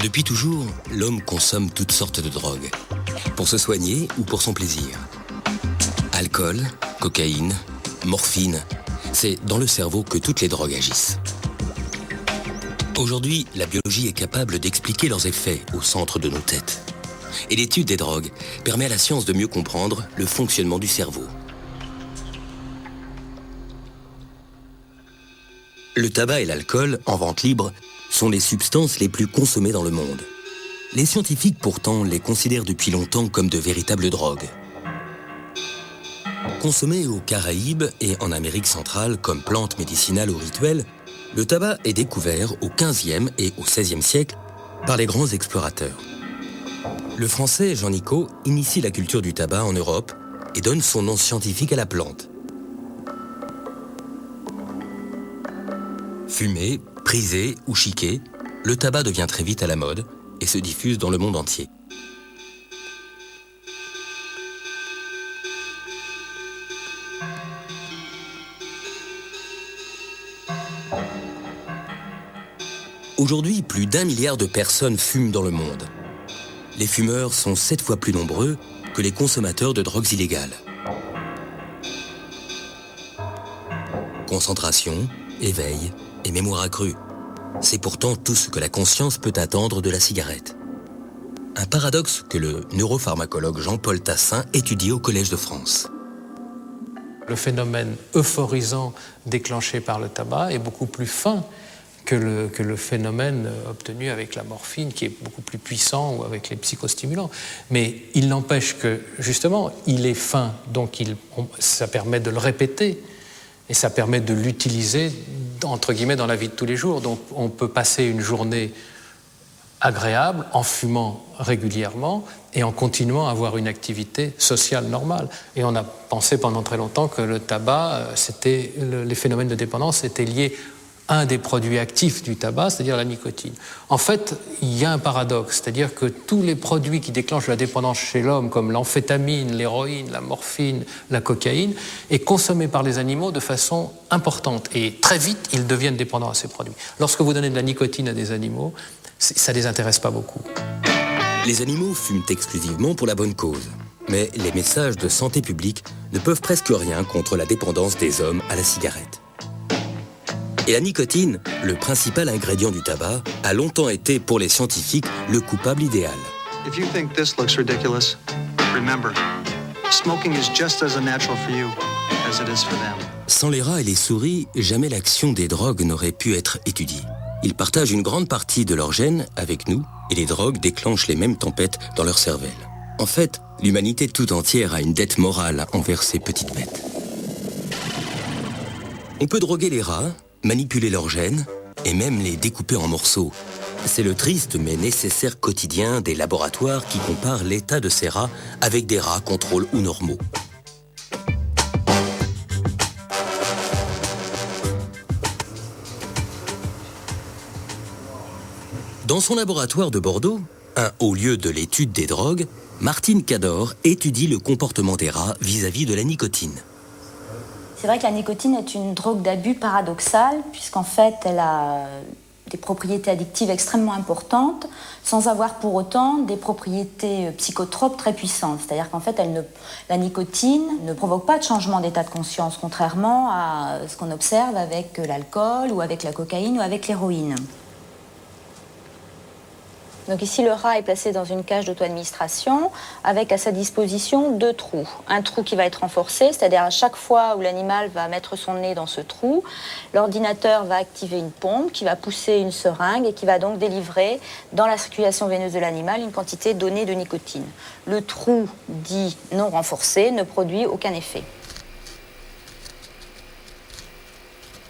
Depuis toujours, l'homme consomme toutes sortes de drogues, pour se soigner ou pour son plaisir. Alcool, cocaïne, morphine, c'est dans le cerveau que toutes les drogues agissent. Aujourd'hui, la biologie est capable d'expliquer leurs effets au centre de nos têtes. Et l'étude des drogues permet à la science de mieux comprendre le fonctionnement du cerveau. Le tabac et l'alcool, en vente libre, sont les substances les plus consommées dans le monde. Les scientifiques, pourtant, les considèrent depuis longtemps comme de véritables drogues. Consommé aux Caraïbes et en Amérique centrale comme plante médicinale ou rituelle, le tabac est découvert au XVe et au XVIe siècle par les grands explorateurs. Le français Jean Nicot initie la culture du tabac en Europe et donne son nom scientifique à la plante. Fumé, prisé ou chiqué, le tabac devient très vite à la mode et se diffuse dans le monde entier. Aujourd'hui, plus d'1 milliard de personnes fument dans le monde. Les fumeurs sont 7 fois plus nombreux que les consommateurs de drogues illégales. Concentration, éveil et mémoire accrue. C'est pourtant tout ce que la conscience peut attendre de la cigarette. Un paradoxe que le neuropharmacologue Jean-Paul Tassin étudie au Collège de France. Le phénomène euphorisant déclenché par le tabac est beaucoup plus fin que le phénomène obtenu avec la morphine, qui est beaucoup plus puissant, ou avec les psychostimulants. Mais il n'empêche que, justement, il est fin, donc ça permet de le répéter, et ça permet de l'utiliser, entre guillemets, dans la vie de tous les jours. Donc on peut passer une journée agréable en fumant régulièrement et en continuant à avoir une activité sociale normale. Et on a pensé pendant très longtemps que le tabac, les phénomènes de dépendance étaient liés à un des produits actifs du tabac, c'est-à-dire la nicotine. En fait, il y a un paradoxe, c'est-à-dire que tous les produits qui déclenchent la dépendance chez l'homme, comme l'amphétamine, l'héroïne, la morphine, la cocaïne, est consommé par les animaux de façon importante. Et très vite, ils deviennent dépendants à ces produits. Lorsque vous donnez de la nicotine à des animaux, ça ne les intéresse pas beaucoup. Les animaux fument exclusivement pour la bonne cause. Mais les messages de santé publique ne peuvent presque rien contre la dépendance des hommes à la cigarette. Et la nicotine, le principal ingrédient du tabac, a longtemps été pour les scientifiques le coupable idéal. If you think this looks ridiculous, remember, smoking is just as unnatural for you as it is for them. Sans les rats et les souris, jamais l'action des drogues n'aurait pu être étudiée. Ils partagent une grande partie de leurs gènes avec nous et les drogues déclenchent les mêmes tempêtes dans leur cervelle. En fait, l'humanité tout entière a une dette morale envers ces petites bêtes. On peut droguer les rats, manipuler leurs gènes et même les découper en morceaux. C'est le triste mais nécessaire quotidien des laboratoires qui comparent l'état de ces rats avec des rats contrôles ou normaux. Dans son laboratoire de Bordeaux, un haut lieu de l'étude des drogues, Martine Cador étudie le comportement des rats vis-à-vis de la nicotine. C'est vrai que la nicotine est une drogue d'abus paradoxale, puisqu'en fait, elle a des propriétés addictives extrêmement importantes, sans avoir pour autant des propriétés psychotropes très puissantes. C'est-à-dire qu'en fait, la nicotine ne provoque pas de changement d'état de conscience, contrairement à ce qu'on observe avec l'alcool, ou avec la cocaïne, ou avec l'héroïne. Donc ici, le rat est placé dans une cage d'auto-administration avec à sa disposition 2 trous. Un trou qui va être renforcé, c'est-à-dire à chaque fois où l'animal va mettre son nez dans ce trou, l'ordinateur va activer une pompe qui va pousser une seringue et qui va donc délivrer dans la circulation veineuse de l'animal une quantité donnée de nicotine. Le trou dit non renforcé ne produit aucun effet.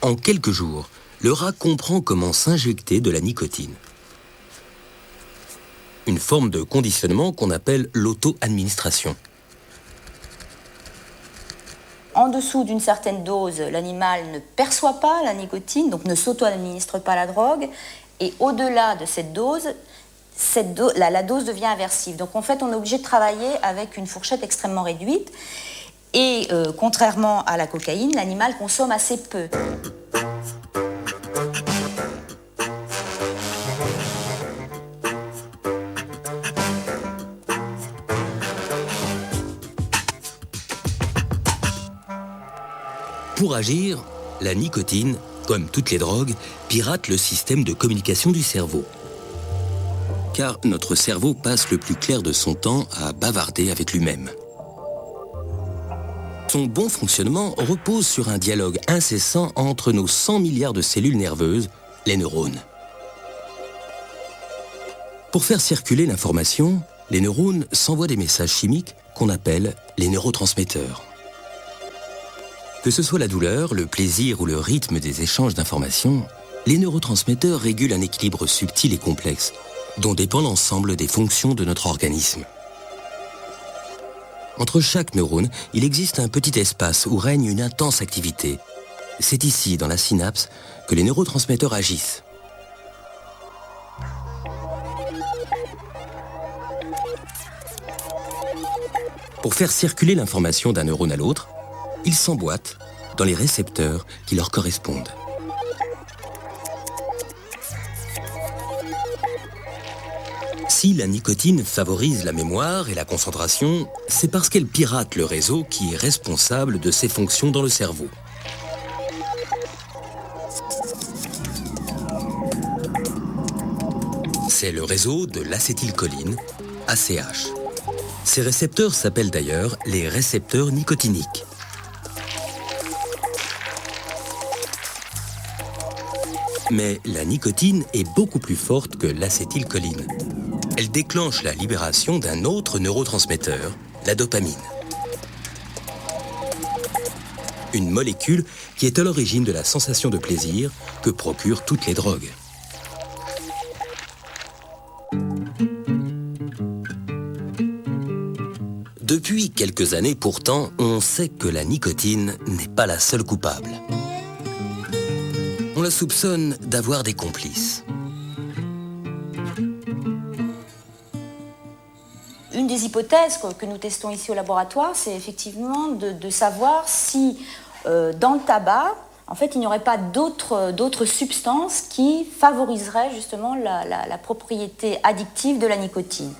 En quelques jours, le rat comprend comment s'injecter de la nicotine. Une forme de conditionnement qu'on appelle l'auto-administration. En dessous d'une certaine dose, l'animal ne perçoit pas la nicotine, donc ne s'auto-administre pas la drogue. Et au-delà de cette dose, la dose devient aversive. Donc en fait, on est obligé de travailler avec une fourchette extrêmement réduite. Et contrairement à la cocaïne, l'animal consomme assez peu. Pour agir, la nicotine, comme toutes les drogues, pirate le système de communication du cerveau. Car notre cerveau passe le plus clair de son temps à bavarder avec lui-même. Son bon fonctionnement repose sur un dialogue incessant entre nos 100 milliards de cellules nerveuses, les neurones. Pour faire circuler l'information, les neurones s'envoient des messages chimiques qu'on appelle les neurotransmetteurs. Que ce soit la douleur, le plaisir ou le rythme des échanges d'informations, les neurotransmetteurs régulent un équilibre subtil et complexe, dont dépend l'ensemble des fonctions de notre organisme. Entre chaque neurone, il existe un petit espace où règne une intense activité. C'est ici, dans la synapse, que les neurotransmetteurs agissent. Pour faire circuler l'information d'un neurone à l'autre, ils s'emboîtent dans les récepteurs qui leur correspondent. Si la nicotine favorise la mémoire et la concentration, c'est parce qu'elle pirate le réseau qui est responsable de ses fonctions dans le cerveau. C'est le réseau de l'acétylcholine, ACH. Ces récepteurs s'appellent d'ailleurs les récepteurs nicotiniques. Mais la nicotine est beaucoup plus forte que l'acétylcholine. Elle déclenche la libération d'un autre neurotransmetteur, la dopamine. Une molécule qui est à l'origine de la sensation de plaisir que procurent toutes les drogues. Depuis quelques années pourtant, on sait que la nicotine n'est pas la seule coupable. On la soupçonne d'avoir des complices. Une des hypothèses que nous testons ici au laboratoire, c'est effectivement de savoir si dans le tabac, en fait, il n'y aurait pas d'autres substances qui favoriseraient justement la propriété addictive de la nicotine.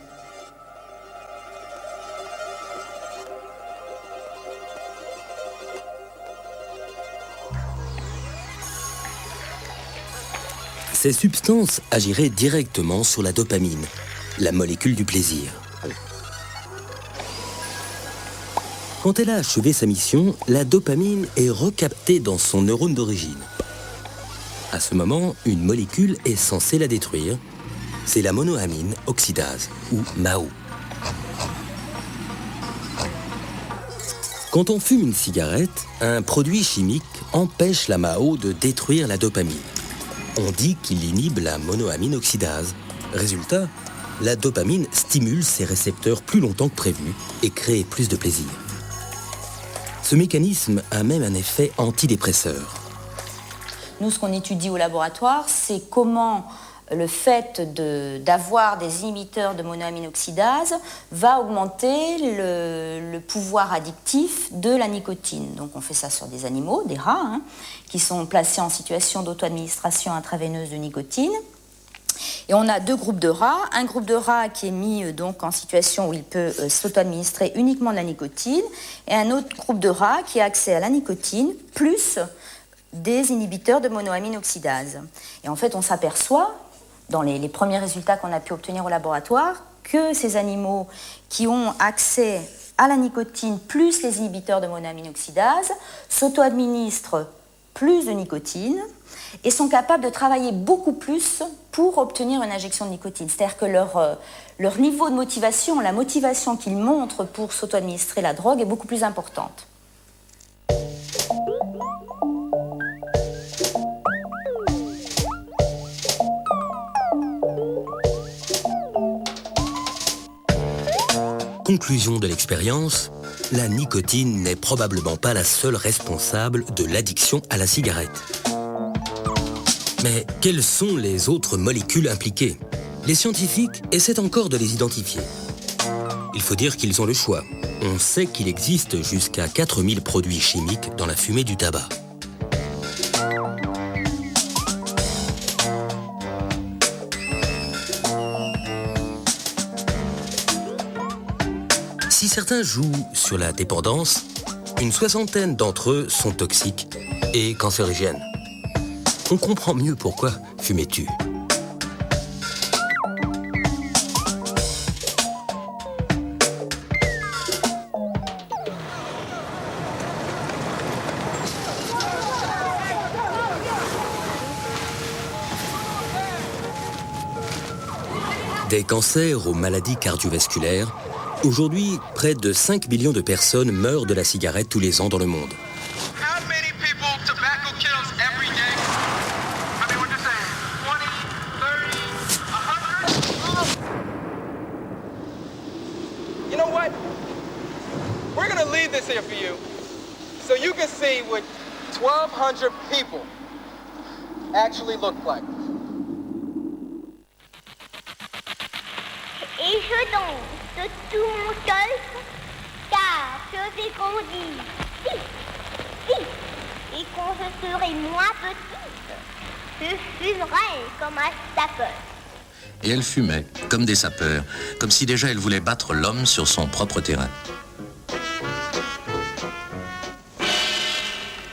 Ces substances agiraient directement sur la dopamine, la molécule du plaisir. Quand elle a achevé sa mission, la dopamine est recaptée dans son neurone d'origine. À ce moment, une molécule est censée la détruire. C'est la monoamine oxydase, ou MAO. Quand on fume une cigarette, un produit chimique empêche la MAO de détruire la dopamine. On dit qu'il inhibe la monoamine oxydase. Résultat, la dopamine stimule ses récepteurs plus longtemps que prévu et crée plus de plaisir. Ce mécanisme a même un effet antidépresseur. Nous, ce qu'on étudie au laboratoire, c'est comment le fait d'avoir des inhibiteurs de monoamine oxydase va augmenter le pouvoir addictif de la nicotine. Donc on fait ça sur des animaux, des rats, qui sont placés en situation d'auto-administration intraveineuse de nicotine. Et on a deux groupes de rats. Un groupe de rats qui est mis donc en situation où il peut s'auto-administrer uniquement de la nicotine, et un autre groupe de rats qui a accès à la nicotine plus des inhibiteurs de monoamine oxydase. Et en fait, on s'aperçoit, dans les premiers résultats qu'on a pu obtenir au laboratoire, que ces animaux qui ont accès à la nicotine plus les inhibiteurs de monoamine oxydase s'auto-administrent plus de nicotine et sont capables de travailler beaucoup plus pour obtenir une injection de nicotine. C'est-à-dire que leur niveau de motivation, la motivation qu'ils montrent pour s'auto-administrer la drogue est beaucoup plus importante. Conclusion de l'expérience, la nicotine n'est probablement pas la seule responsable de l'addiction à la cigarette. Mais quelles sont les autres molécules impliquées? Les scientifiques essaient encore de les identifier. Il faut dire qu'ils ont le choix. On sait qu'il existe jusqu'à 4000 produits chimiques dans la fumée du tabac. Si certains jouent sur la dépendance, Une soixantaine d'entre eux sont toxiques et cancérigènes. On comprend mieux pourquoi fumer tue. Des cancers aux maladies cardiovasculaires, aujourd'hui, près de 5 millions de personnes meurent de la cigarette tous les ans dans le monde. You know what? We're going to leave this here for you so you can see what 1,200 people actually look like. Et je danse de tout mon cœur, car je vais grandir vite, vite. Et quand je serai moins petite, je fumerai comme un sapeur. Et elle fumait, comme des sapeurs, comme si déjà elle voulait battre l'homme sur son propre terrain.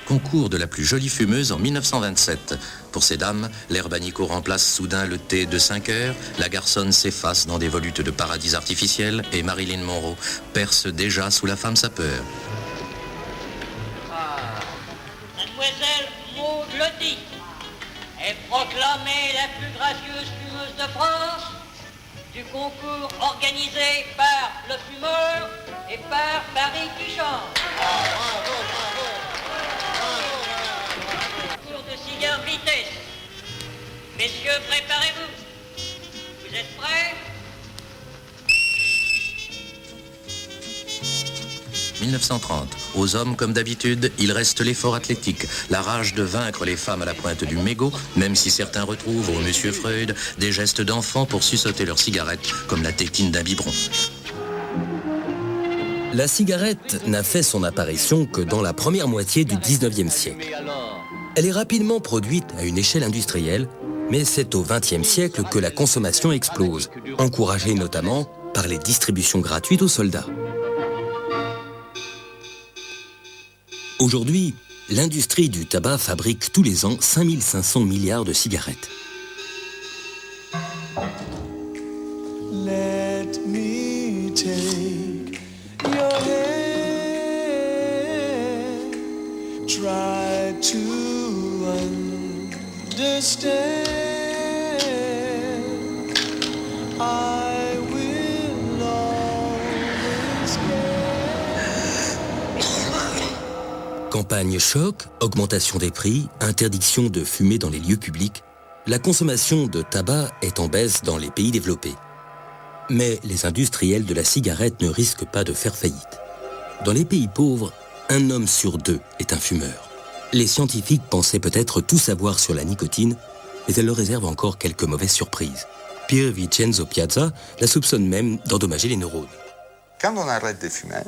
Concours de la plus jolie fumeuse en 1927. Pour ces dames, l'herbe à Nico remplace soudain le thé de 5 heures, la garçonne s'efface dans des volutes de paradis artificiels et Marilyn Monroe perce déjà sous la femme sapeur. Mademoiselle Maud Lottie est proclamée la plus gracieuse fumeuse de France du concours organisé par le fumeur et par Paris qui chante. Concours de cigare vitesse. Messieurs, préparez-vous. Vous êtes prêts ? 1930. Aux hommes, comme d'habitude, il reste l'effort athlétique, la rage de vaincre les femmes à la pointe du mégot, même si certains retrouvent au Monsieur Freud des gestes d'enfants pour suçoter leur cigarette, comme la tétine d'un biberon. La cigarette n'a fait son apparition que dans la première moitié du 19e siècle. Elle est rapidement produite à une échelle industrielle, mais c'est au 20e siècle que la consommation explose, encouragée notamment par les distributions gratuites aux soldats. Aujourd'hui, l'industrie du tabac fabrique tous les ans 5500 milliards de cigarettes. Let me take your hand, try to understand. I will always Campagne choc, augmentation des prix, interdiction de fumer dans les lieux publics, la consommation de tabac est en baisse dans les pays développés. Mais les industriels de la cigarette ne risquent pas de faire faillite. Dans les pays pauvres, un homme sur 2 est un fumeur. Les scientifiques pensaient peut-être tout savoir sur la nicotine, mais elle leur réserve encore quelques mauvaises surprises. Pier Vincenzo Piazza la soupçonne même d'endommager les neurones. Quand on arrête de fumer,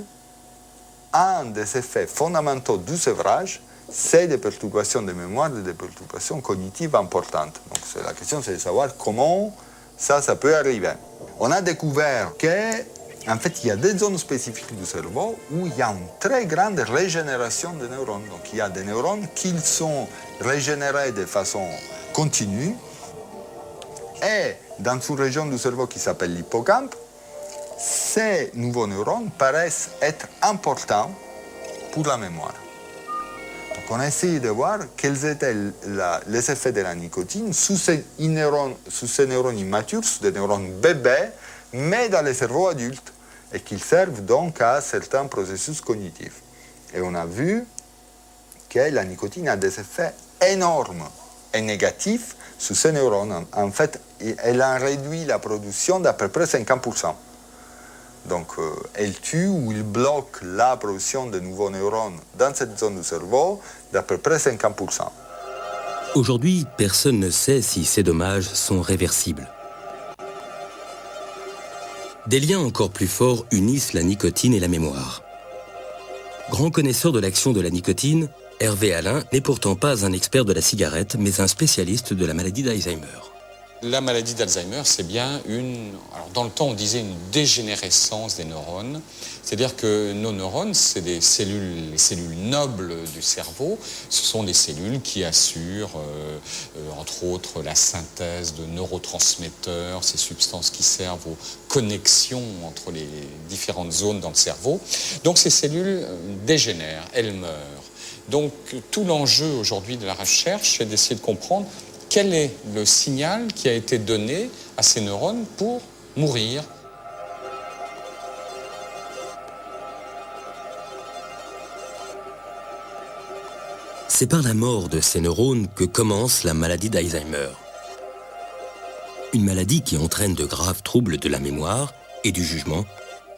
un des effets fondamentaux du sevrage, c'est des perturbations de mémoire, des perturbations cognitives importantes. Donc la question, c'est de savoir comment ça peut arriver. On a découvert qu'en fait, il y a des zones spécifiques du cerveau où il y a une très grande régénération des neurones. Donc il y a des neurones qui sont régénérés de façon continue. Et dans une région du cerveau qui s'appelle l'hippocampe, ces nouveaux neurones paraissent être importants pour la mémoire. Donc on a essayé de voir quels étaient les effets de la nicotine sous ces neurones immatures, sous des neurones bébés, mais dans les cerveaux adultes, et qu'ils servent donc à certains processus cognitifs. Et on a vu que la nicotine a des effets énormes et négatifs sur ces neurones. En fait, elle a réduit la production d'à peu près 50%. Donc, elle tue ou elle bloque la production de nouveaux neurones dans cette zone du cerveau d'à peu près 50%. Aujourd'hui, personne ne sait si ces dommages sont réversibles. Des liens encore plus forts unissent la nicotine et la mémoire. Grand connaisseur de l'action de la nicotine, Hervé Alain n'est pourtant pas un expert de la cigarette, mais un spécialiste de la maladie d'Alzheimer. La maladie d'Alzheimer, c'est bien alors dans le temps, on disait une dégénérescence des neurones. C'est-à-dire que nos neurones, c'est les cellules nobles du cerveau. Ce sont des cellules qui assurent, entre autres, la synthèse de neurotransmetteurs, ces substances qui servent aux connexions entre les différentes zones dans le cerveau. Donc ces cellules dégénèrent, elles meurent. Donc tout l'enjeu aujourd'hui de la recherche, c'est d'essayer de comprendre quel est le signal qui a été donné à ces neurones pour mourir. C'est par la mort de ces neurones que commence la maladie d'Alzheimer. Une maladie qui entraîne de graves troubles de la mémoire et du jugement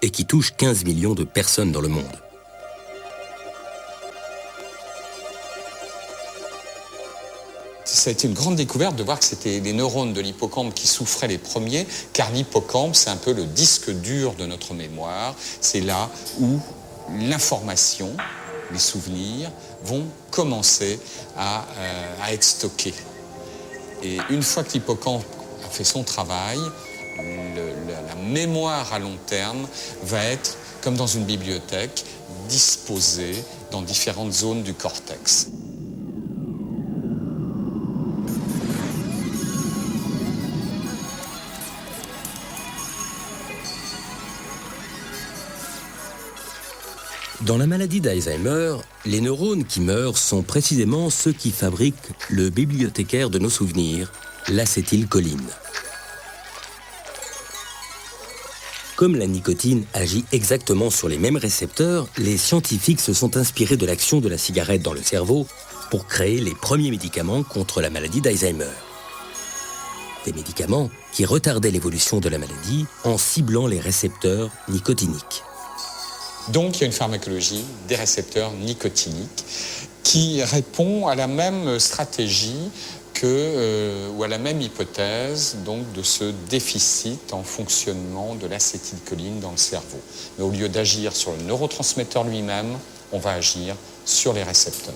et qui touche 15 millions de personnes dans le monde. Ça a été une grande découverte de voir que c'était les neurones de l'hippocampe qui souffraient les premiers, car l'hippocampe, c'est un peu le disque dur de notre mémoire. C'est là où l'information, les souvenirs, vont commencer à être stockés. Et une fois que l'hippocampe a fait son travail, la mémoire à long terme va être, comme dans une bibliothèque, disposée dans différentes zones du cortex. Dans la maladie d'Alzheimer, les neurones qui meurent sont précisément ceux qui fabriquent le bibliothécaire de nos souvenirs, l'acétylcholine. Comme la nicotine agit exactement sur les mêmes récepteurs, les scientifiques se sont inspirés de l'action de la cigarette dans le cerveau pour créer les premiers médicaments contre la maladie d'Alzheimer. Des médicaments qui retardaient l'évolution de la maladie en ciblant les récepteurs nicotiniques. Donc il y a une pharmacologie des récepteurs nicotiniques qui répond à la même stratégie ou à la même hypothèse donc, de ce déficit en fonctionnement de l'acétylcholine dans le cerveau. Mais au lieu d'agir sur le neurotransmetteur lui-même, on va agir sur les récepteurs.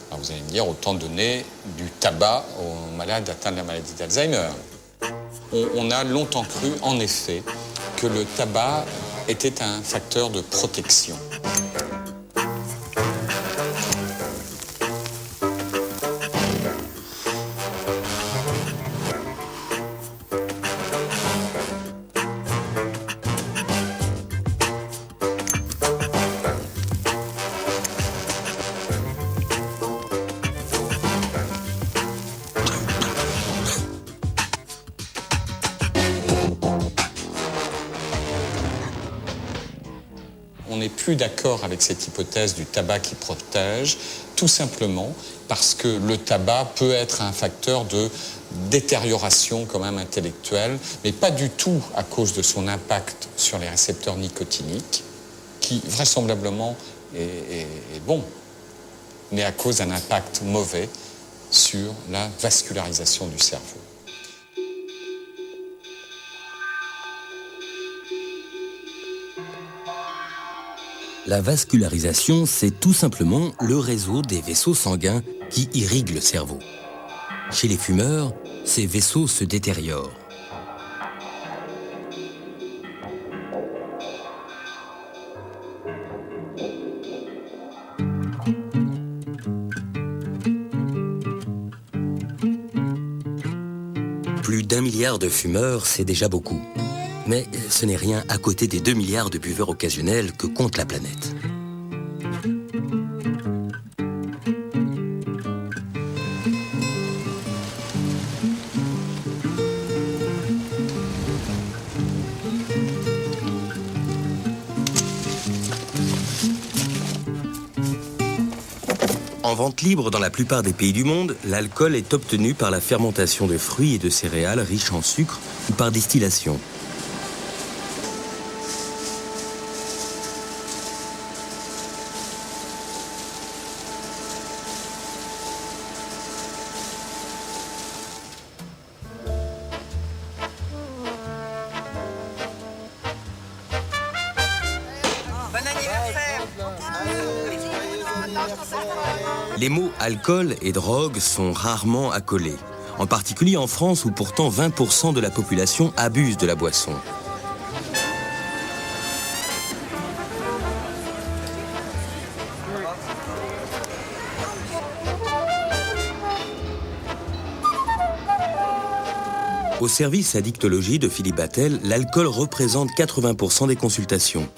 Alors vous allez me dire, autant donner du tabac aux malades atteints de la maladie d'Alzheimer. On a longtemps cru, en effet, que le tabac était un facteur de protection. On n'est plus d'accord avec cette hypothèse du tabac qui protège, tout simplement parce que le tabac peut être un facteur de détérioration quand même intellectuelle, mais pas du tout à cause de son impact sur les récepteurs nicotiniques, qui vraisemblablement est bon, mais à cause d'un impact mauvais sur la vascularisation du cerveau. La vascularisation, c'est tout simplement le réseau des vaisseaux sanguins qui irriguent le cerveau. Chez les fumeurs, ces vaisseaux se détériorent. Plus d'1 milliard de fumeurs, c'est déjà beaucoup. Mais ce n'est rien à côté des 2 milliards de buveurs occasionnels que compte la planète. En vente libre dans la plupart des pays du monde, l'alcool est obtenu par la fermentation de fruits et de céréales riches en sucre ou par distillation. Les mots alcool et drogue sont rarement accolés. en particulier en France où pourtant 20% de la population abuse de la boisson. Au service addictologie de Philippe Battel, l'alcool représente 80% des consultations.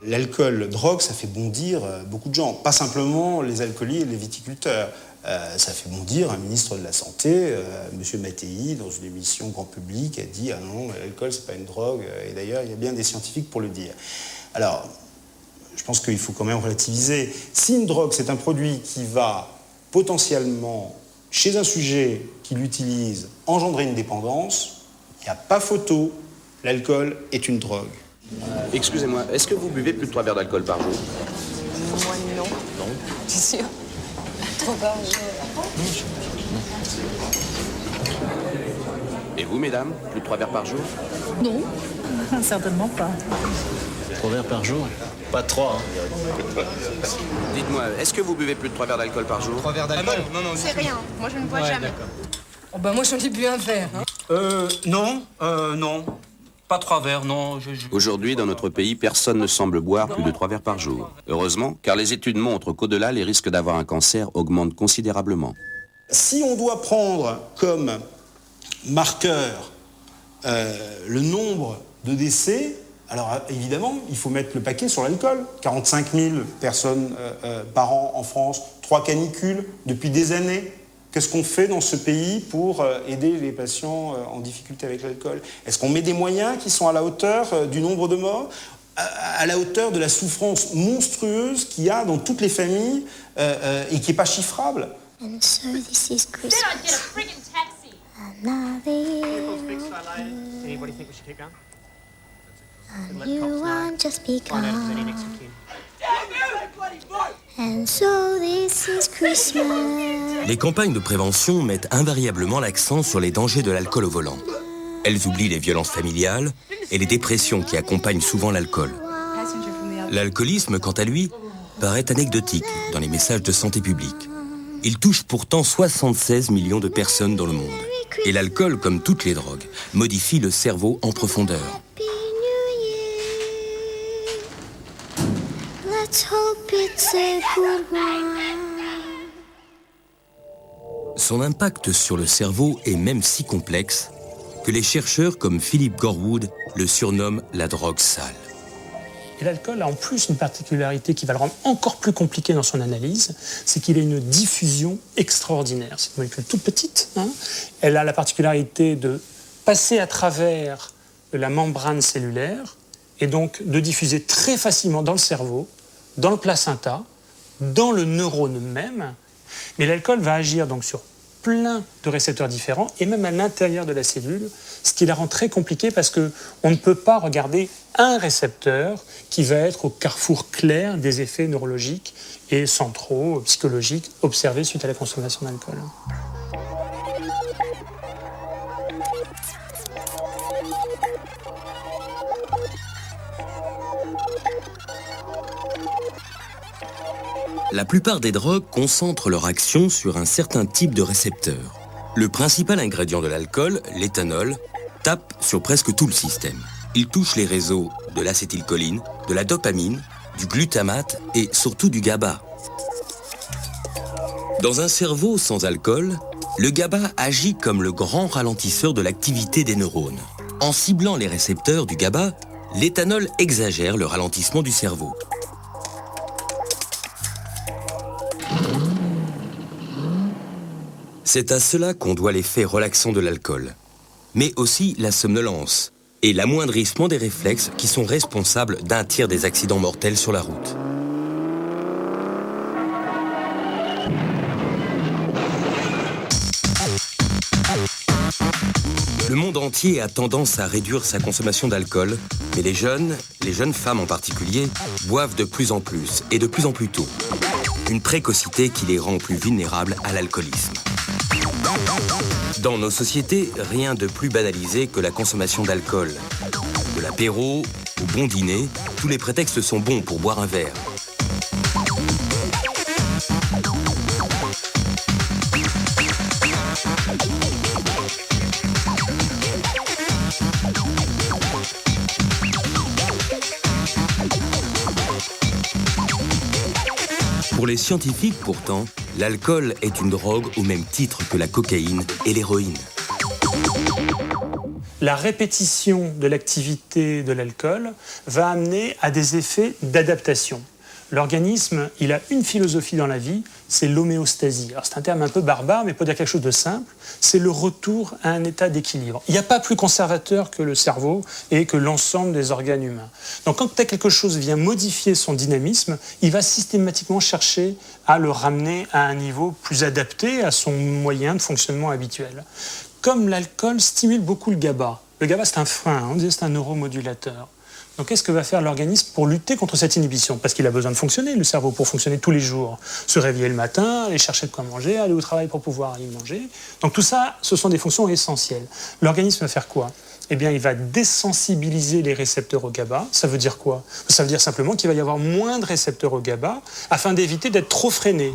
L'alcool, drogue, ça fait bondir beaucoup de gens, pas simplement les alcooliers et les viticulteurs. Ça fait bondir un ministre de la Santé, M. Mattei, dans une émission grand public, a dit « Ah non, l'alcool, c'est pas une drogue », et d'ailleurs, il y a bien des scientifiques pour le dire. Alors, je pense qu'il faut quand même relativiser. Si une drogue, c'est un produit qui va potentiellement, chez un sujet qui l'utilise, engendrer une dépendance, il n'y a pas photo, l'alcool est une drogue. Excusez-moi, est-ce que vous buvez plus de 3 verres d'alcool par jour? Moi, non. Non? C'est sûr. 3 par jour. Et vous, mesdames, plus de 3 verres par jour? Non, certainement pas. 3 verres par jour? Pas 3, hein. Dites-moi, est-ce que vous buvez plus de 3 verres d'alcool par jour? 3 verres d'alcool? Non, c'est rien. Moi, je ne bois jamais. Oh bah moi, j'en ai bu un verre. Hein. Non. Pas 3 verres, non. Aujourd'hui, dans notre pays, personne ne semble boire plus de 3 verres par jour. Heureusement, car les études montrent qu'au-delà, les risques d'avoir un cancer augmentent considérablement. Si on doit prendre comme marqueur le nombre de décès, alors évidemment, il faut mettre le paquet sur l'alcool. 45 000 personnes par an en France, 3 canicules depuis des années. Qu'est-ce qu'on fait dans ce pays pour aider les patients en difficulté avec l'alcool? Est-ce qu'on met des moyens qui sont à la hauteur du nombre de morts, à la hauteur de la souffrance monstrueuse qu'il y a dans toutes les familles et qui n'est pas chiffrable? And so this is Christmas. Then I'd get a friggin' taxi. Anybody think we should keep going? You want just become. And so this is Christmas. Les campagnes de prévention mettent invariablement l'accent sur les dangers de l'alcool au volant. Elles oublient les violences familiales et les dépressions qui accompagnent souvent l'alcool. L'alcoolisme, quant à lui, paraît anecdotique dans les messages de santé publique. Il touche pourtant 76 millions de personnes dans le monde. Et l'alcool, comme toutes les drogues, modifie le cerveau en profondeur. Let's hope it's a good one. Son impact sur le cerveau est même si complexe que les chercheurs comme Philip Gorwood le surnomment la drogue sale. Et l'alcool a en plus une particularité qui va le rendre encore plus compliqué dans son analyse, c'est qu'il a une diffusion extraordinaire. C'est une molécule toute petite, hein. Elle a la particularité de passer à travers la membrane cellulaire et donc de diffuser très facilement dans le cerveau, dans le placenta, dans le neurone même. Mais l'alcool va agir donc sur plein de récepteurs différents et même à l'intérieur de la cellule, ce qui la rend très compliquée parce qu'on ne peut pas regarder un récepteur qui va être au carrefour clair des effets neurologiques et centraux, psychologiques, observés suite à la consommation d'alcool. La plupart des drogues concentrent leur action sur un certain type de récepteur. Le principal ingrédient de l'alcool, l'éthanol, tape sur presque tout le système. Il touche les réseaux de l'acétylcholine, de la dopamine, du glutamate et surtout du GABA. Dans un cerveau sans alcool, le GABA agit comme le grand ralentisseur de l'activité des neurones. En ciblant les récepteurs du GABA, l'éthanol exagère le ralentissement du cerveau. C'est à cela qu'on doit l'effet relaxant de l'alcool, mais aussi la somnolence et l'amoindrissement des réflexes qui sont responsables d'un tiers des accidents mortels sur la route. Le monde entier a tendance à réduire sa consommation d'alcool, mais les jeunes femmes en particulier, boivent de plus en plus et de plus en plus tôt. Une précocité qui les rend plus vulnérables à l'alcoolisme. Dans nos sociétés, rien de plus banalisé que la consommation d'alcool. De l'apéro au bon dîner, tous les prétextes sont bons pour boire un verre. Pour les scientifiques, pourtant, l'alcool est une drogue au même titre que la cocaïne et l'héroïne. La répétition de l'activité de l'alcool va amener à des effets d'adaptation. L'organisme, il a une philosophie dans la vie, c'est l'homéostasie. Alors c'est un terme un peu barbare, mais pour dire quelque chose de simple, c'est le retour à un état d'équilibre. Il n'y a pas plus conservateur que le cerveau et que l'ensemble des organes humains. Donc quand quelque chose vient modifier son dynamisme, il va systématiquement chercher à le ramener à un niveau plus adapté à son moyen de fonctionnement habituel. Comme l'alcool stimule beaucoup le GABA. Le GABA, c'est un frein, on disait c'est un neuromodulateur. Donc qu'est-ce que va faire l'organisme pour lutter contre cette inhibition? Parce qu'il a besoin de fonctionner, le cerveau, pour fonctionner tous les jours. Se réveiller le matin, aller chercher de quoi manger, aller au travail pour pouvoir y manger. Donc tout ça, ce sont des fonctions essentielles. L'organisme va faire quoi? Eh bien, il va désensibiliser les récepteurs au GABA. Ça veut dire quoi? Ça veut dire simplement qu'il va y avoir moins de récepteurs au GABA afin d'éviter d'être trop freiné.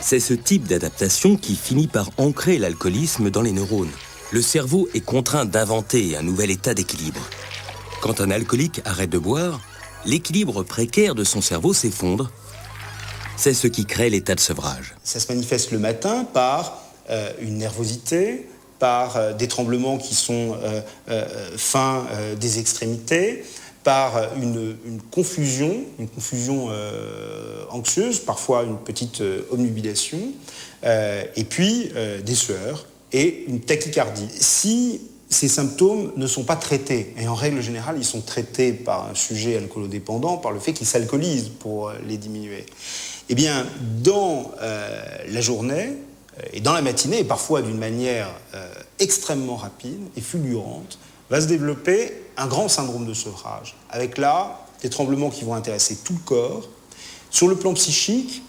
C'est ce type d'adaptation qui finit par ancrer l'alcoolisme dans les neurones. Le cerveau est contraint d'inventer un nouvel état d'équilibre. Quand un alcoolique arrête de boire, l'équilibre précaire de son cerveau s'effondre. C'est ce qui crée l'état de sevrage. Ça se manifeste le matin par une nervosité, par des tremblements qui sont fins des extrémités, par une confusion anxieuse, parfois une petite omnubilation, et puis des sueurs et une tachycardie. Si ces symptômes ne sont pas traités, et en règle générale, ils sont traités par un sujet alcoolodépendant, par le fait qu'il s'alcoolise pour les diminuer. Eh bien, dans la journée, et dans la matinée, et parfois d'une manière extrêmement rapide et fulgurante, va se développer un grand syndrome de sevrage, avec là des tremblements qui vont intéresser tout le corps. Sur le plan psychique,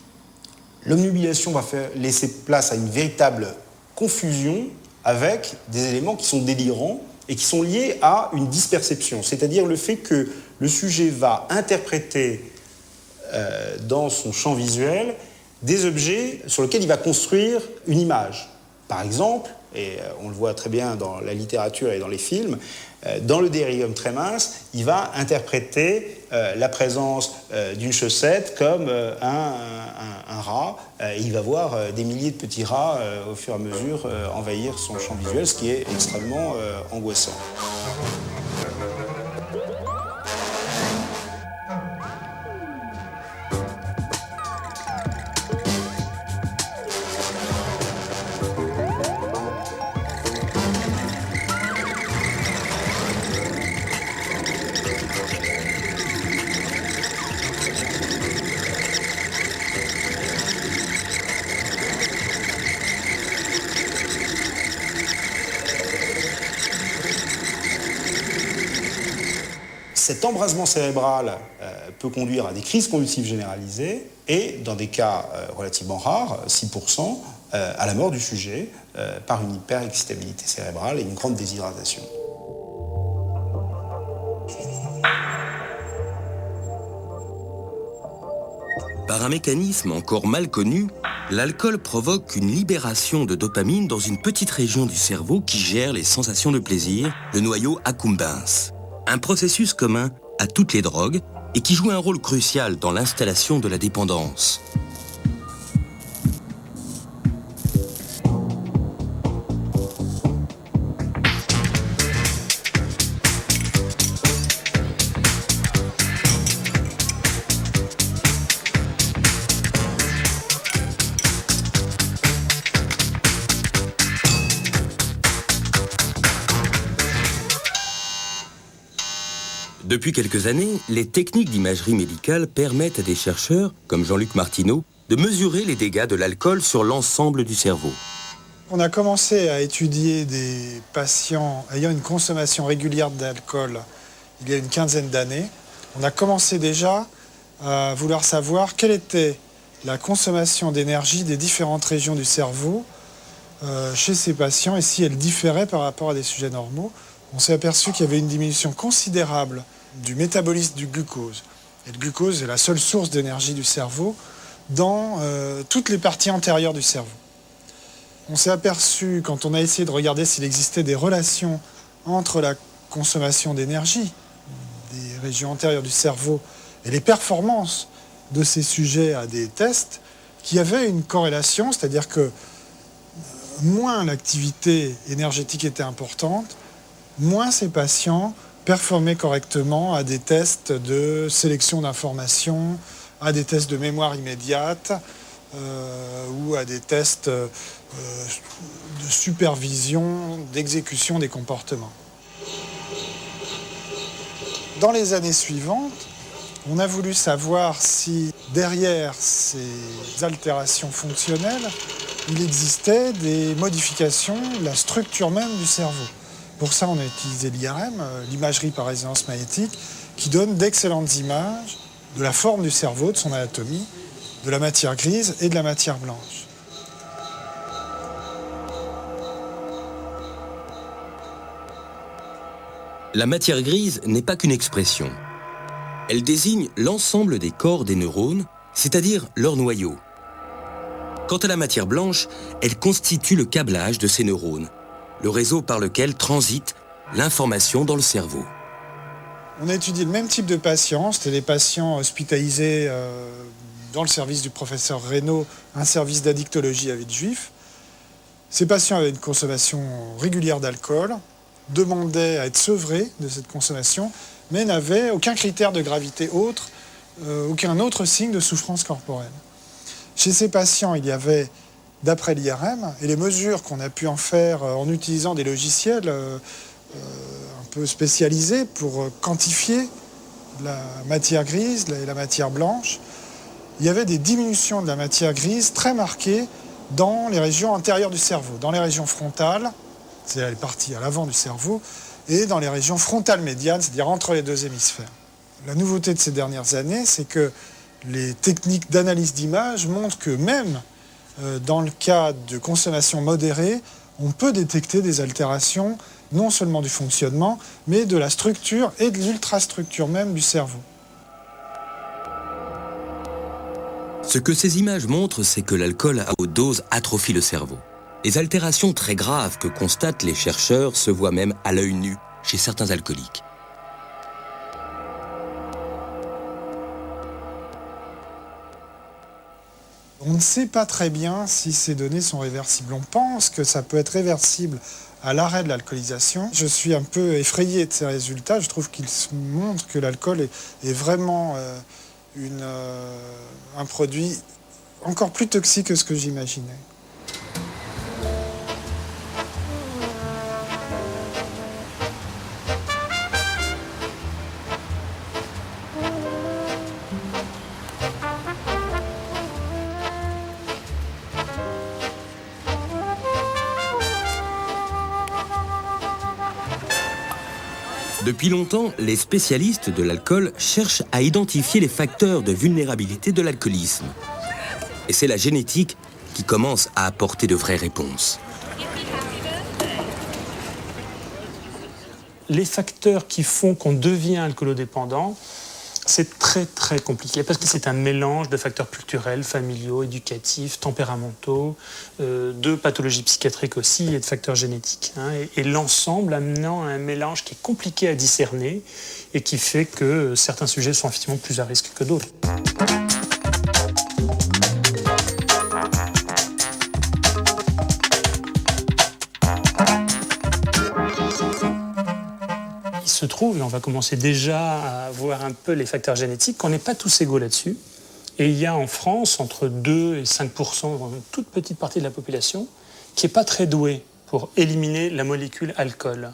l'omnubilation va laisser place à une véritable confusion avec des éléments qui sont délirants et qui sont liés à une disperception, c'est-à-dire le fait que le sujet va interpréter dans son champ visuel des objets sur lesquels il va construire une image. Par exemple, et on le voit très bien dans la littérature et dans les films, dans le délirium tremens, il va interpréter la présence d'une chaussette comme un rat. Il va voir des milliers de petits rats au fur et à mesure envahir son champ visuel, ce qui est extrêmement angoissant. Cet embrasement cérébral peut conduire à des crises convulsives généralisées et, dans des cas relativement rares, 6%, à la mort du sujet par une hyperexcitabilité cérébrale et une grande déshydratation. Par un mécanisme encore mal connu, l'alcool provoque une libération de dopamine dans une petite région du cerveau qui gère les sensations de plaisir, le noyau accumbens. Un processus commun à toutes les drogues et qui joue un rôle crucial dans l'installation de la dépendance. Depuis quelques années, les techniques d'imagerie médicale permettent à des chercheurs, comme Jean-Luc Martineau, de mesurer les dégâts de l'alcool sur l'ensemble du cerveau. On a commencé à étudier des patients ayant une consommation régulière d'alcool il y a une quinzaine d'années. On a commencé déjà à vouloir savoir quelle était la consommation d'énergie des différentes régions du cerveau chez ces patients et si elle différait par rapport à des sujets normaux. On s'est aperçu qu'il y avait une diminution considérable du métabolisme du glucose. Et le glucose est la seule source d'énergie du cerveau dans toutes les parties antérieures du cerveau. On s'est aperçu, quand on a essayé de regarder s'il existait des relations entre la consommation d'énergie des régions antérieures du cerveau et les performances de ces sujets à des tests qui avaient une corrélation, c'est-à-dire que moins l'activité énergétique était importante, moins ces patients performaient correctement à des tests de sélection d'informations, à des tests de mémoire immédiate ou à des tests de supervision, d'exécution des comportements. Dans les années suivantes, on a voulu savoir si derrière ces altérations fonctionnelles, il existait des modifications de la structure même du cerveau. Pour ça, on a utilisé l'IRM, l'imagerie par résonance magnétique, qui donne d'excellentes images de la forme du cerveau, de son anatomie, de la matière grise et de la matière blanche. La matière grise n'est pas qu'une expression. Elle désigne l'ensemble des corps des neurones, c'est-à-dire leur noyau. Quant à la matière blanche, elle constitue le câblage de ces neurones, le réseau par lequel transite l'information dans le cerveau. On a étudié le même type de patients, c'était des patients hospitalisés dans le service du professeur Reynaud, un service d'addictologie à Villejuif. Ces patients avaient une consommation régulière d'alcool, demandaient à être sevrés de cette consommation, mais n'avaient aucun critère de gravité autre, aucun autre signe de souffrance corporelle. Chez ces patients, il y avait, d'après l'IRM, et les mesures qu'on a pu en faire en utilisant des logiciels un peu spécialisés pour quantifier la matière grise et la matière blanche, il y avait des diminutions de la matière grise très marquées dans les régions antérieures du cerveau, dans les régions frontales, c'est les parties à l'avant du cerveau, et dans les régions frontales médianes, c'est-à-dire entre les deux hémisphères. La nouveauté de ces dernières années, c'est que les techniques d'analyse d'image montrent que même dans le cas de consommation modérée, on peut détecter des altérations non seulement du fonctionnement, mais de la structure et de l'ultrastructure même du cerveau. Ce que ces images montrent, c'est que l'alcool à haute dose atrophie le cerveau. Les altérations très graves que constatent les chercheurs se voient même à l'œil nu chez certains alcooliques. On ne sait pas très bien si ces données sont réversibles. On pense que ça peut être réversible à l'arrêt de l'alcoolisation. Je suis un peu effrayé de ces résultats. Je trouve qu'ils montrent que l'alcool est vraiment un produit encore plus toxique que ce que j'imaginais. Depuis longtemps, les spécialistes de l'alcool cherchent à identifier les facteurs de vulnérabilité de l'alcoolisme. Et c'est la génétique qui commence à apporter de vraies réponses. Les facteurs qui font qu'on devient alcoolodépendant, c'est très très compliqué parce que c'est un mélange de facteurs culturels, familiaux, éducatifs, tempéramentaux, de pathologies psychiatriques aussi et de facteurs génétiques. Et l'ensemble amenant à un mélange qui est compliqué à discerner et qui fait que certains sujets sont effectivement plus à risque que d'autres. Il se trouve, et on va commencer déjà à voir un peu les facteurs génétiques, qu'on n'est pas tous égaux là-dessus. Et il y a en France entre 2 et 5%, une toute petite partie de la population, qui n'est pas très douée pour éliminer la molécule alcool.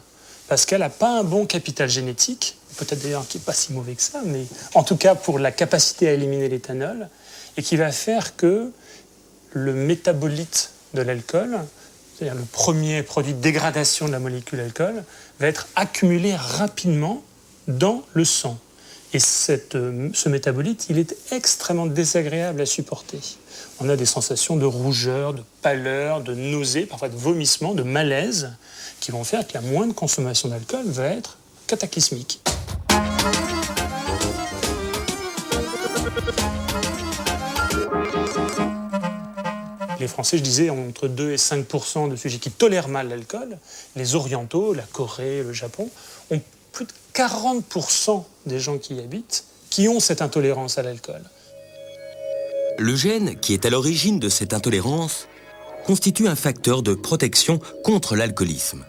Parce qu'elle n'a pas un bon capital génétique, peut-être d'ailleurs qui n'est pas si mauvais que ça, mais en tout cas pour la capacité à éliminer l'éthanol, et qui va faire que le métabolite de l'alcool, c'est-à-dire le premier produit de dégradation de la molécule alcool, va être accumulé rapidement dans le sang. Et ce métabolite, il est extrêmement désagréable à supporter. On a des sensations de rougeur, de pâleur, de nausée, parfois de vomissement, de malaise, qui vont faire que la moindre consommation d'alcool va être cataclysmique. Les Français, je disais, ont entre 2 et 5% de sujets qui tolèrent mal l'alcool. Les orientaux, la Corée, le Japon, ont plus de 40% des gens qui y habitent qui ont cette intolérance à l'alcool. Le gène qui est à l'origine de cette intolérance constitue un facteur de protection contre l'alcoolisme.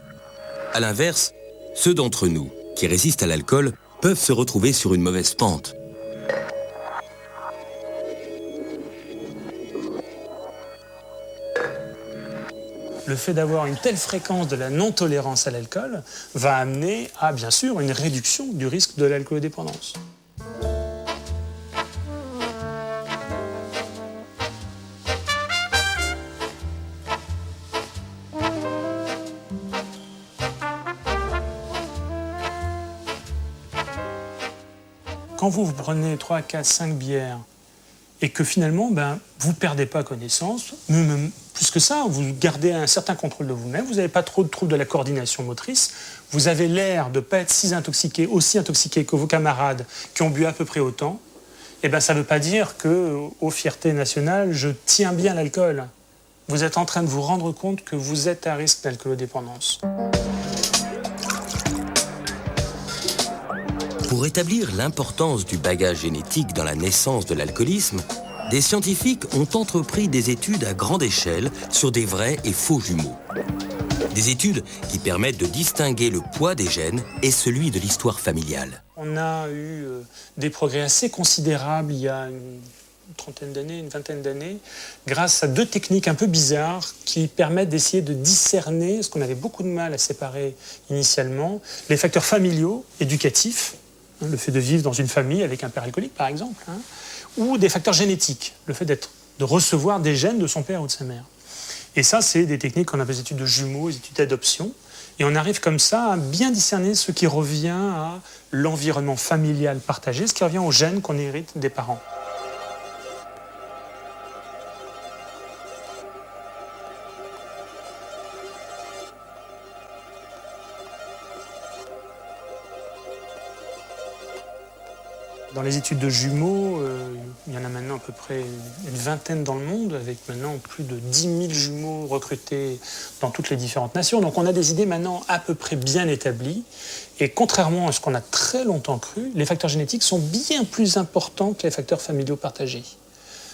A l'inverse, ceux d'entre nous qui résistent à l'alcool peuvent se retrouver sur une mauvaise pente. Le fait d'avoir une telle fréquence de la non-tolérance à l'alcool va amener à, bien sûr, une réduction du risque de l'alcoolodépendance. Quand vous prenez 3, 4, 5 bières et que finalement, vous ne perdez pas connaissance, même plus que ça, vous gardez un certain contrôle de vous-même, vous n'avez pas trop de troubles de la coordination motrice, vous avez l'air de ne pas être aussi intoxiqué que vos camarades qui ont bu à peu près autant, ça ne veut pas dire qu'aux fiertés nationales, je tiens bien l'alcool. Vous êtes en train de vous rendre compte que vous êtes à risque d'alcoolodépendance. Pour établir l'importance du bagage génétique dans la naissance de l'alcoolisme, des scientifiques ont entrepris des études à grande échelle sur des vrais et faux jumeaux. Des études qui permettent de distinguer le poids des gènes et celui de l'histoire familiale. On a eu des progrès assez considérables il y a une trentaine d'années, une vingtaine d'années, grâce à 2 techniques un peu bizarres qui permettent d'essayer de discerner, ce qu'on avait beaucoup de mal à séparer initialement, les facteurs familiaux, éducatifs, le fait de vivre dans une famille avec un père alcoolique par exemple, ou des facteurs génétiques, le fait de recevoir des gènes de son père ou de sa mère. Et ça, c'est des techniques qu'on appelle les études de jumeaux, les études d'adoption. Et on arrive comme ça à bien discerner ce qui revient à l'environnement familial partagé, ce qui revient aux gènes qu'on hérite des parents. Dans les études de jumeaux, il y en a maintenant à peu près une vingtaine dans le monde, avec maintenant plus de 10 000 jumeaux recrutés dans toutes les différentes nations. Donc on a des idées maintenant à peu près bien établies. Et contrairement à ce qu'on a très longtemps cru, les facteurs génétiques sont bien plus importants que les facteurs familiaux partagés.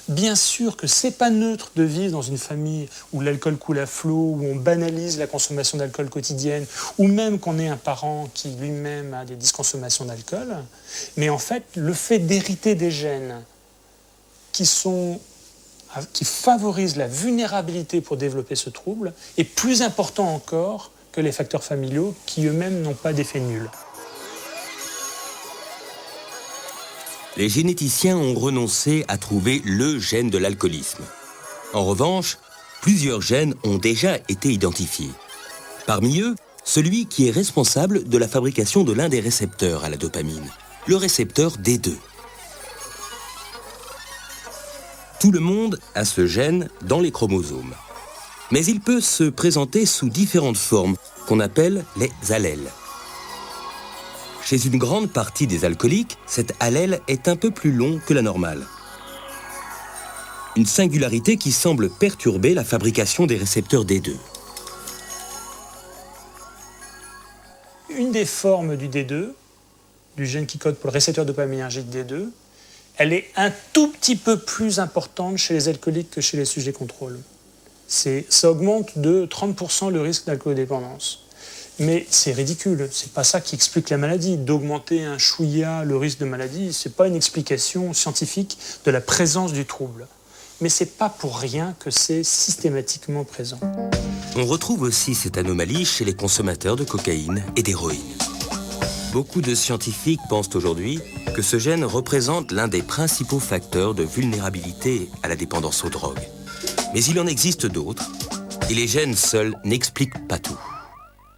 Bien sûr que c'est pas neutre de vivre dans une famille où l'alcool coule à flot, où on banalise la consommation d'alcool quotidienne, ou même qu'on ait un parent qui lui-même a des disconsommations d'alcool. Mais en fait, le fait d'hériter des gènes qui favorisent la vulnérabilité pour développer ce trouble est plus important encore que les facteurs familiaux qui eux-mêmes n'ont pas d'effet nul. Les généticiens ont renoncé à trouver le gène de l'alcoolisme. En revanche, plusieurs gènes ont déjà été identifiés. Parmi eux, celui qui est responsable de la fabrication de l'un des récepteurs à la dopamine, le récepteur D2. Tout le monde a ce gène dans les chromosomes. Mais il peut se présenter sous différentes formes qu'on appelle les allèles. Chez une grande partie des alcooliques, cet allèle est un peu plus long que la normale. Une singularité qui semble perturber la fabrication des récepteurs D2. Une des formes du D2, du gène qui code pour le récepteur dopaminergique D2, elle est un tout petit peu plus importante chez les alcooliques que chez les sujets contrôle. Ça augmente de 30% le risque d'alcoolodépendance. Mais c'est ridicule, c'est pas ça qui explique la maladie. D'augmenter un chouïa le risque de maladie, c'est pas une explication scientifique de la présence du trouble. Mais c'est pas pour rien que c'est systématiquement présent. On retrouve aussi cette anomalie chez les consommateurs de cocaïne et d'héroïne. Beaucoup de scientifiques pensent aujourd'hui que ce gène représente l'un des principaux facteurs de vulnérabilité à la dépendance aux drogues. Mais il en existe d'autres, et les gènes seuls n'expliquent pas tout.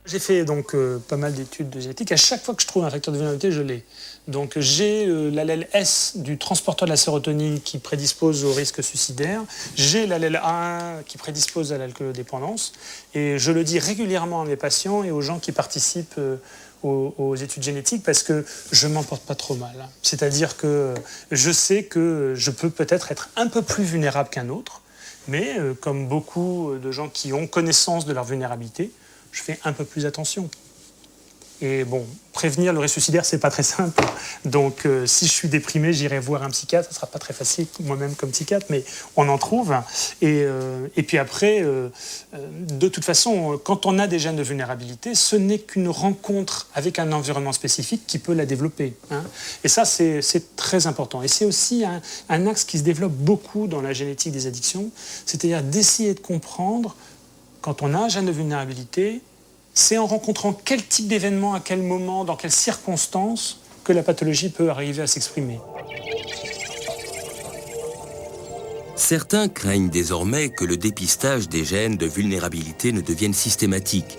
J'ai fait donc pas mal d'études de génétique. À chaque fois que je trouve un facteur de vulnérabilité, je l'ai. Donc j'ai l'allèle S du transporteur de la sérotonine qui prédispose au risque suicidaire. J'ai l'allèle A1 qui prédispose à l'alcoolodépendance. Et je le dis régulièrement à mes patients et aux gens qui participent aux études génétiques parce que je m'en porte pas trop mal. C'est-à-dire que je sais que je peux peut-être être un peu plus vulnérable qu'un autre, mais comme beaucoup de gens qui ont connaissance de leur vulnérabilité, je fais un peu plus attention. Et bon, prévenir le résuicidaire, c'est pas très simple. Donc, si je suis déprimé, j'irai voir un psychiatre. Ce sera pas très facile, moi-même comme psychiatre, mais on en trouve. Et puis après, de toute façon, quand on a des gènes de vulnérabilité, ce n'est qu'une rencontre avec un environnement spécifique qui peut la développer. Hein. Et ça, c'est très important. Et c'est aussi un axe qui se développe beaucoup dans la génétique des addictions, c'est-à-dire d'essayer de comprendre, quand on a un gène de vulnérabilité, c'est en rencontrant quel type d'événement, à quel moment, dans quelles circonstances, que la pathologie peut arriver à s'exprimer. Certains craignent désormais que le dépistage des gènes de vulnérabilité ne devienne systématique,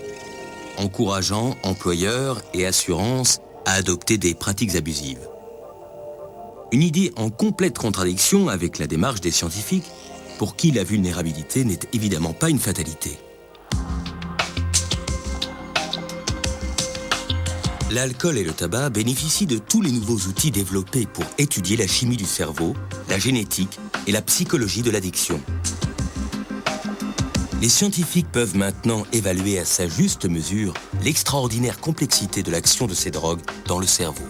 encourageant employeurs et assurances à adopter des pratiques abusives. Une idée en complète contradiction avec la démarche des scientifiques, pour qui la vulnérabilité n'est évidemment pas une fatalité. L'alcool et le tabac bénéficient de tous les nouveaux outils développés pour étudier la chimie du cerveau, la génétique et la psychologie de l'addiction. Les scientifiques peuvent maintenant évaluer à sa juste mesure l'extraordinaire complexité de l'action de ces drogues dans le cerveau.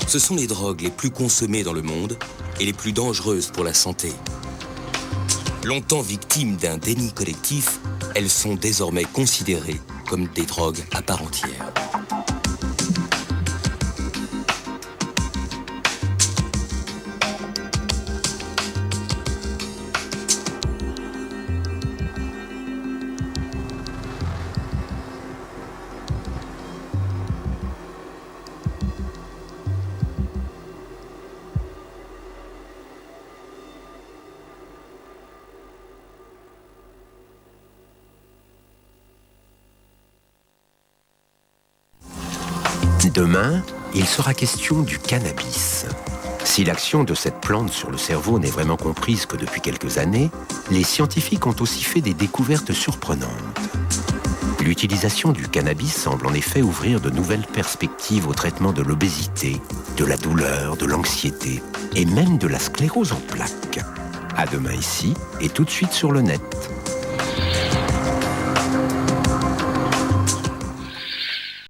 Ce sont les drogues les plus consommées dans le monde et les plus dangereuses pour la santé. Longtemps victimes d'un déni collectif, elles sont désormais considérées comme des drogues à part entière. Demain, il sera question du cannabis. Si l'action de cette plante sur le cerveau n'est vraiment comprise que depuis quelques années, les scientifiques ont aussi fait des découvertes surprenantes. L'utilisation du cannabis semble en effet ouvrir de nouvelles perspectives au traitement de l'obésité, de la douleur, de l'anxiété et même de la sclérose en plaques. À demain ici et tout de suite sur le net.